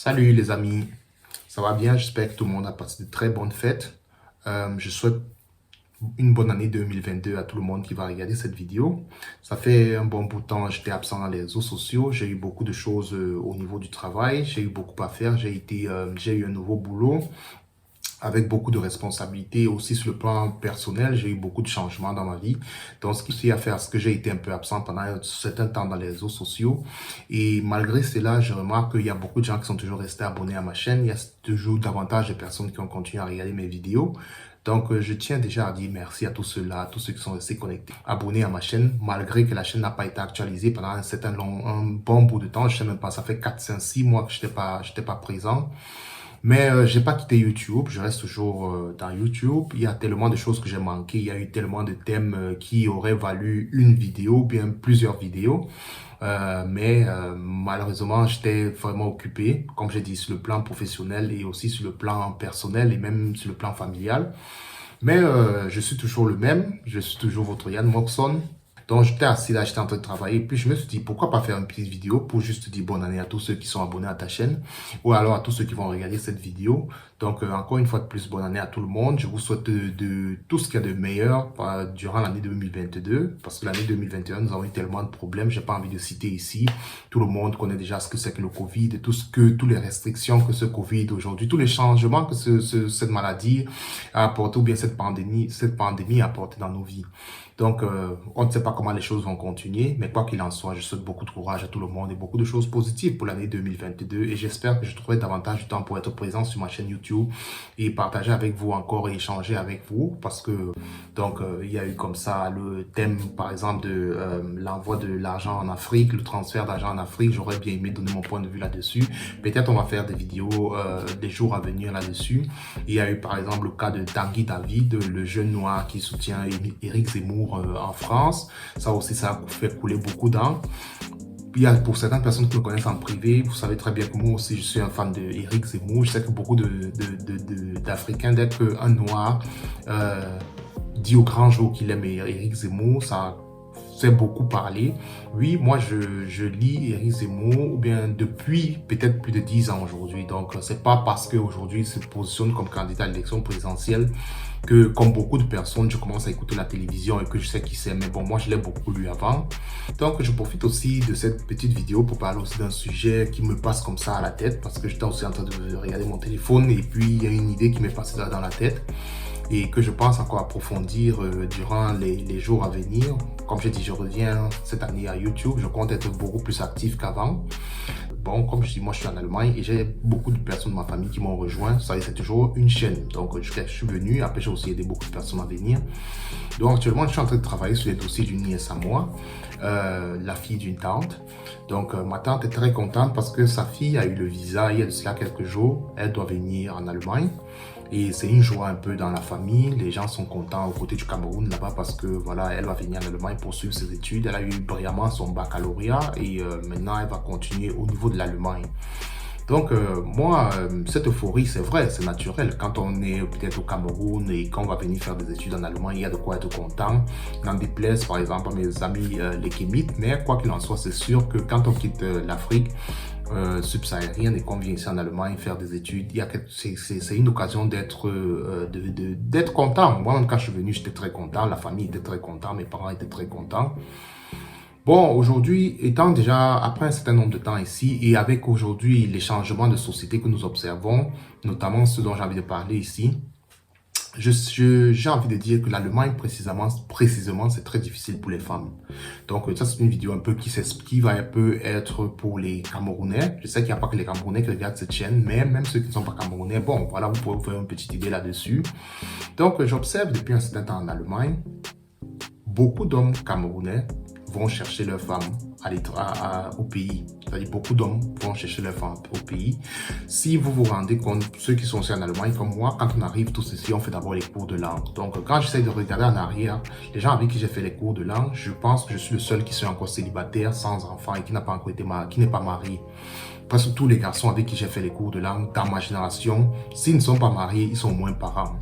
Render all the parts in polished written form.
Salut les amis, ça va bien? J'espère que tout le monde a passé de très bonnes fêtes. Je souhaite une bonne année 2022 à tout le monde qui va regarder cette vidéo. Ça fait un bon bout de temps, j'étais absent dans les réseaux sociaux. J'ai eu beaucoup de choses au niveau du travail. J'ai eu beaucoup à faire. J'ai eu un nouveau boulot avec beaucoup de responsabilités aussi sur le plan personnel. J'ai eu beaucoup de changements dans ma vie. Donc, ce qui a fait à ce que j'ai été un peu absent pendant un certain temps dans les réseaux sociaux. Et malgré cela, je remarque qu'il y a beaucoup de gens qui sont toujours restés abonnés à ma chaîne. Il y a toujours davantage de personnes qui ont continué à regarder mes vidéos. Donc, je tiens déjà à dire merci à tous ceux-là, à tous ceux qui sont restés connectés, abonnés à ma chaîne, malgré que la chaîne n'a pas été actualisée pendant un bon bout de temps. Je sais même pas, ça fait 4, 5, 6 mois que j'étais pas présent. Mais j'ai pas quitté YouTube, je reste toujours dans YouTube. Il y a tellement de choses que j'ai manquées, il y a eu tellement de thèmes qui auraient valu une vidéo ou bien plusieurs vidéos. Malheureusement, j'étais vraiment occupé, comme j'ai dit, sur le plan professionnel et aussi sur le plan personnel et même sur le plan familial. Je suis toujours le même, je suis toujours votre Yann Moxon. Donc, j'étais assis là, j'étais en train de travailler. Puis, je me suis dit, pourquoi pas faire une petite vidéo pour juste dire bonne année à tous ceux qui sont abonnés à ta chaîne ou alors à tous ceux qui vont regarder cette vidéo. Donc, encore une fois de plus, bonne année à tout le monde. Je vous souhaite de tout ce qu'il y a de meilleur durant l'année 2022 parce que l'année 2021, nous avons eu tellement de problèmes. J'ai pas envie de citer ici. Tout le monde connaît déjà ce que c'est que le Covid, toutes les restrictions que ce Covid aujourd'hui, tous les changements que cette maladie a apporté ou bien cette pandémie a apporté dans nos vies. Donc, on ne sait pas comment les choses vont continuer, mais quoi qu'il en soit, je souhaite beaucoup de courage à tout le monde et beaucoup de choses positives pour l'année 2022. Et j'espère que je trouverai davantage de temps pour être présent sur ma chaîne YouTube et partager avec vous encore et échanger avec vous. Parce que, il y a eu comme ça le thème, par exemple, de l'envoi de l'argent en Afrique, le transfert d'argent en Afrique. J'aurais bien aimé donner mon point de vue là-dessus. Peut-être on va faire des vidéos des jours à venir là-dessus. Il y a eu, par exemple, le cas de Tanguy David, le jeune noir qui soutient Éric Zemmour en France. Ça aussi, ça a fait couler beaucoup d'encre. Il y a pour certaines personnes qui me connaissent en privé, vous savez très bien que moi aussi je suis un fan de Éric Zemmour. Je sais que beaucoup d'Africains, dès qu'un noir dit au grand jour qu'il aime Éric Zemmour, ça fait beaucoup parler. Oui, moi je lis Éric Zemmour ou bien depuis peut-être plus de 10 ans aujourd'hui. Donc c'est pas parce qu'aujourd'hui il se positionne comme candidat à l'élection présidentielle que comme beaucoup de personnes, je commence à écouter la télévision et que je sais qui c'est. Mais bon, moi je l'ai beaucoup lu avant. Donc je profite aussi de cette petite vidéo pour parler aussi d'un sujet qui me passe comme ça à la tête parce que j'étais aussi en train de regarder mon téléphone et puis il y a une idée qui m'est passée là dans la tête et que je pense encore approfondir durant les jours à venir. Comme j'ai dit, je reviens cette année à YouTube. Je compte être beaucoup plus actif qu'avant. Bon, comme je dis, moi je suis en Allemagne et j'ai beaucoup de personnes de ma famille qui m'ont rejoint. Ça, c'est toujours une chaîne. Donc, je suis venu. Après, j'ai aussi aidé beaucoup de personnes à venir. Donc, actuellement, je suis en train de travailler sur les dossiers d'une nièce à moi, la fille d'une tante. Donc, ma tante est très contente parce que sa fille a eu le visa il y a de cela quelques jours. Elle doit venir en Allemagne. Et c'est une joie un peu dans la famille. Les gens sont contents aux côtés du Cameroun là-bas parce que voilà, elle va venir en Allemagne poursuivre ses études. Elle a eu brillamment son baccalauréat et maintenant elle va continuer au niveau de l'Allemagne. Donc cette euphorie, c'est vrai, c'est naturel. Quand on est peut-être au Cameroun et qu'on va venir faire des études en Allemagne, il y a de quoi être content. N'en déplaise par exemple à mes amis les Kémites, mais quoi qu'il en soit, c'est sûr que quand on quitte l'Afrique, subsaharienne et qu'on vient ici en Allemagne faire des études, c'est une occasion d'être content. Moi-même, quand je suis venu, j'étais très content, la famille était très contente, mes parents étaient très contents. Bon, aujourd'hui, étant déjà après un certain nombre de temps ici et avec aujourd'hui les changements de société que nous observons, notamment ceux dont j'ai envie de parler ici, j'ai envie de dire que l'Allemagne, précisément, c'est très difficile pour les femmes. Donc, ça, c'est une vidéo un peu qui va un peu être pour les Camerounais. Je sais qu'il n'y a pas que les Camerounais qui regardent cette chaîne, mais même ceux qui ne sont pas Camerounais, bon, voilà, vous pouvez vous faire une petite idée là-dessus. Donc, j'observe depuis un certain temps en Allemagne, beaucoup d'hommes camerounais vont chercher leurs femmes au pays. C'est-à-dire beaucoup d'hommes vont chercher leurs femmes au pays. Si vous vous rendez compte, ceux qui sont aussi en Allemagne comme moi, quand on arrive tous ici, on fait d'abord les cours de langue. Donc quand j'essaie de regarder en arrière, les gens avec qui j'ai fait les cours de langue, je pense que je suis le seul qui soit encore célibataire, sans enfant et qui n'a pas encore été marié, qui n'est pas marié. Parce que tous les garçons avec qui j'ai fait les cours de langue, dans ma génération, s'ils ne sont pas mariés, ils sont moins parents.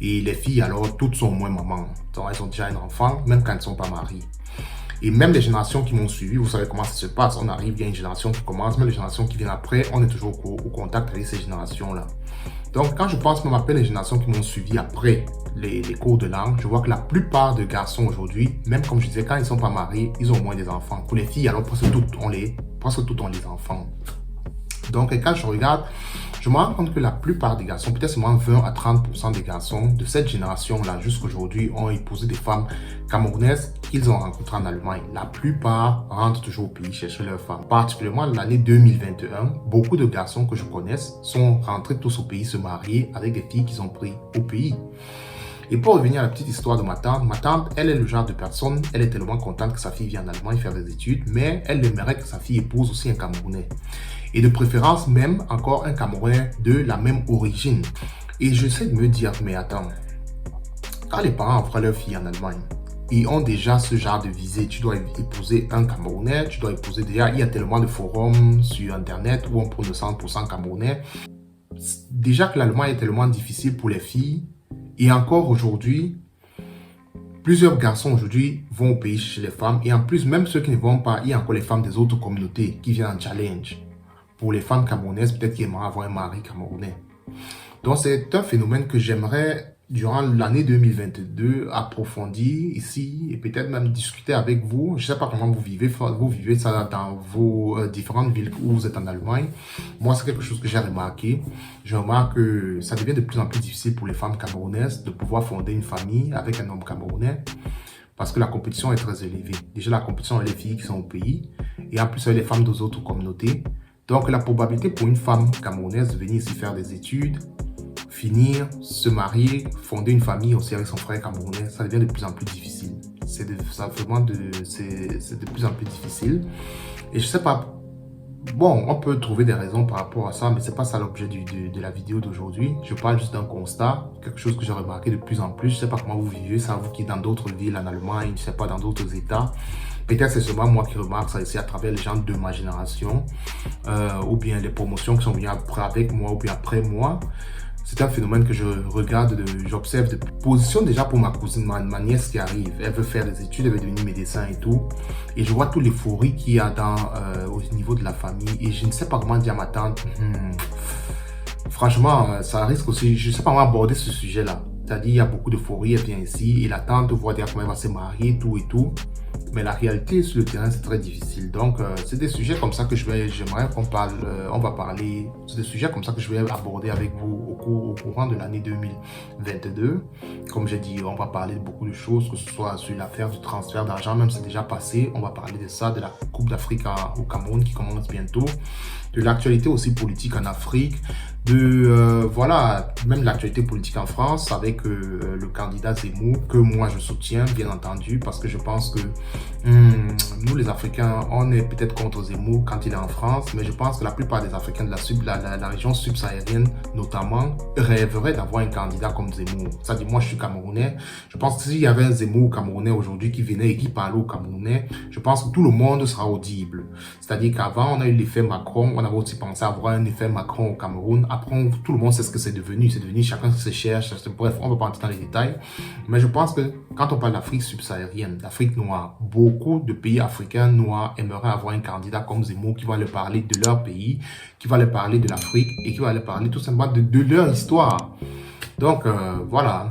Et les filles, alors, toutes sont moins mamans. Donc, elles ont déjà un enfant, même quand elles ne sont pas mariées. Et même les générations qui m'ont suivi, vous savez comment ça se passe. On arrive, il y a une génération qui commence, mais les générations qui viennent après, on est toujours au contact avec ces générations-là. Donc, quand je pense même après les générations qui m'ont suivi après les cours de langue, je vois que la plupart des garçons aujourd'hui, même comme je disais, quand ils ne sont pas mariés, ils ont au moins des enfants. Pour les filles, alors presque toutes ont les enfants. Donc, quand je regarde, je me rends compte que la plupart des garçons, peut-être seulement 20 à 30% des garçons de cette génération-là, jusqu'aujourd'hui, ont épousé des femmes camerounaises qu'ils ont rencontrées en Allemagne. La plupart rentrent toujours au pays chercher leurs femmes. Particulièrement l'année 2021, beaucoup de garçons que je connaisse sont rentrés tous au pays se marier avec des filles qu'ils ont pris au pays. Et pour revenir à la petite histoire de ma tante, elle est le genre de personne, elle est tellement contente que sa fille vienne en Allemagne faire des études, mais elle aimerait que sa fille épouse aussi un Camerounais. Et de préférence même encore un Camerounais de la même origine. Et j'essaie de me dire, mais attends, quand les parents envoient leur fille en Allemagne, ils ont déjà ce genre de visée, tu dois épouser un Camerounais, tu dois épouser déjà, il y a tellement de forums sur Internet où on prend le 100% Camerounais. Déjà que l'Allemagne est tellement difficile pour les filles, et encore aujourd'hui, plusieurs garçons aujourd'hui vont au pays chez les femmes. Et en plus, même ceux qui ne vont pas, il y a encore les femmes des autres communautés qui viennent en challenge. Pour les femmes camerounaises, peut-être qu'ils aimeraient avoir un mari camerounais. Donc, c'est un phénomène que j'aimerais, durant l'année 2022, approfondir ici et peut-être même discuter avec vous. Je ne sais pas comment vous vivez ça dans vos différentes villes où vous êtes en Allemagne. Moi, c'est quelque chose que j'ai remarqué. Je remarque que ça devient de plus en plus difficile pour les femmes camerounaises de pouvoir fonder une famille avec un homme camerounais parce que la compétition est très élevée. Déjà, la compétition avec les filles qui sont au pays et en plus avec les femmes des autres communautés. Donc, la probabilité pour une femme camerounaise de venir ici faire des études, finir, se marier, fonder une famille aussi avec son frère camerounais, ça devient de plus en plus difficile. C'est de plus en plus difficile. Et je sais pas, bon, on peut trouver des raisons par rapport à ça, mais c'est pas ça l'objet de la vidéo d'aujourd'hui. Je parle juste d'un constat, quelque chose que j'ai remarqué de plus en plus. Je sais pas comment vous vivez ça, vous qui êtes dans d'autres villes en Allemagne, je sais pas, dans d'autres États. Peut-être c'est seulement moi qui remarque ça ici à travers les gens de ma génération, ou bien les promotions qui sont venues après avec moi ou bien après moi. C'est un phénomène que je regarde, j'observe de position déjà pour ma cousine, ma nièce qui arrive. Elle veut faire des études, elle veut devenir médecin et tout. Et je vois toute l'euphorie qu'il y a au niveau de la famille. Et je ne sais pas comment dire à ma tante. Franchement, ça risque aussi, je ne sais pas comment aborder ce sujet-là. C'est-à-dire, il y a beaucoup d'euphorie, elle vient ici et la tante voit déjà comment elle va se marier, tout et tout. Mais la réalité sur le terrain, c'est très difficile. Donc, c'est des sujets comme ça que j'aimerais qu'on parle, on va parler, c'est des sujets comme ça que je vais aborder avec vous au courant de l'année 2022. Comme j'ai dit, on va parler de beaucoup de choses, que ce soit sur l'affaire du transfert d'argent, même c'est déjà passé. On va parler de ça, de la Coupe d'Afrique au Cameroun qui commence bientôt, de l'actualité aussi politique en Afrique, voilà, même l'actualité politique en France avec le candidat Zemmour que moi je soutiens bien entendu parce que je pense que nous les Africains on est peut-être contre Zemmour quand il est en France, mais je pense que la plupart des Africains de la région subsaharienne notamment rêveraient d'avoir un candidat comme Zemmour. C'est-à-dire moi je suis Camerounais, je pense que s'il y avait un Zemmour Camerounais aujourd'hui qui venait et qui parlait aux Camerounais, je pense que tout le monde sera audible. C'est-à-dire qu'avant on a eu l'effet Macron, on avait aussi pensé avoir un effet Macron au Cameroun. Après, tout le monde sait ce que c'est devenu. C'est devenu chacun se cherche. Bref, on ne va pas entrer dans les détails. Mais je pense que quand on parle d'Afrique subsaharienne, d'Afrique noire, beaucoup de pays africains noirs aimeraient avoir un candidat comme Zemmour qui va leur parler de leur pays, qui va leur parler de l'Afrique et qui va leur parler tout simplement de leur histoire. Donc, voilà.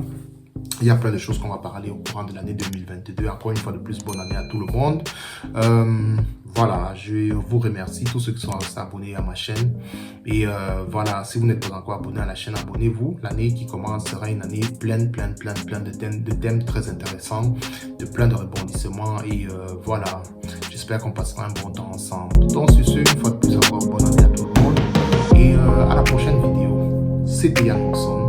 Il y a plein de choses qu'on va parler au courant de l'année 2022. Encore une fois de plus, bonne année à tout le monde. Voilà, je vous remercie, tous ceux qui sont abonnés à ma chaîne. Et voilà, si vous n'êtes pas encore abonné à la chaîne, abonnez-vous. L'année qui commence sera une année pleine de thèmes très intéressants, de plein de rebondissements. Et voilà, j'espère qu'on passera un bon temps ensemble. Donc sur ce, une fois de plus encore, bonne année à tout le monde. Et à la prochaine vidéo. C'était Yann Moxon.